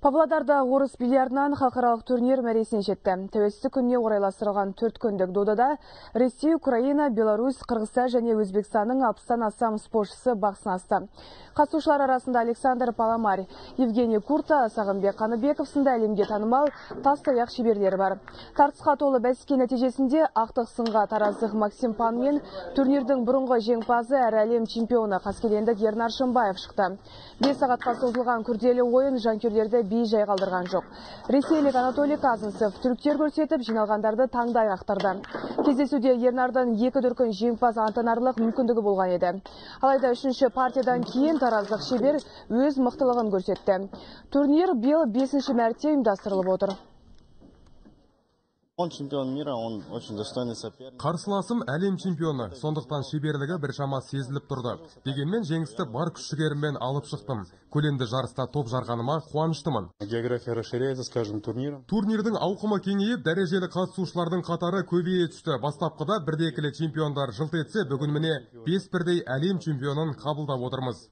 Павлодарда орыс бильярдынан халықаралық турнир мәресіне жетті. Тәуелсіздік күніне орайластырылған 4 күндік додада Ресей, Украина, Беларусь, Қырғызстан және Өзбекстанның 60-тан астам спортшысы бақ сынасты. Қатысушылар арасында Александр Паламарь, Евгений Курта, Сағынбек Қаныбеков сынды әлемге танымал тас-таяқ шеберлері бар. Тартысқа толы бәсеке нәтижесінде ақтық сынға тараздық Максим Пан мен турнирдің бұрынғы жеңімпазы әрі әлем чемпионы қаскелендік Ернар Шымбаев шықты. 5 сағатқа созылған күрделі ойын жанкүйерлерді бей-жай қалдырған жоқ. Ресейлік Анатолий Казанцев түріктер көрсетіп, жиналғандарды таңдай ақтырды. Кездесуде Ернардың 2 дүркін жеңімпаз атанарлық мүмкіндігі болған еді. Алайда 3-ші партиядан кейін тараздық шебер өз мықтылығын көрсетті. Турнир биыл 5-ші мәрте ұйымдастырылып отыр. Он чемпион мира, он очень достойный соперник. Қарсыласым әлем чемпионы, сондықтан шеберлігі біршама сезіліп тұрды. Дегенмен жеңісті бар күш-жігеріммен алып шықтым. Көлемді жарыста топ жарғаныма қуаныштымын. География расширяется с каждым турниром. Турнирдің ауқымы кеңейіп, дәрежелі қатысушылардың қатары көбейе түсті. Бастапқыда 1-2 чемпиондар жылт етсе, бүгін міне 5 бірдей әлем чемпионын қабылдап отырмыз.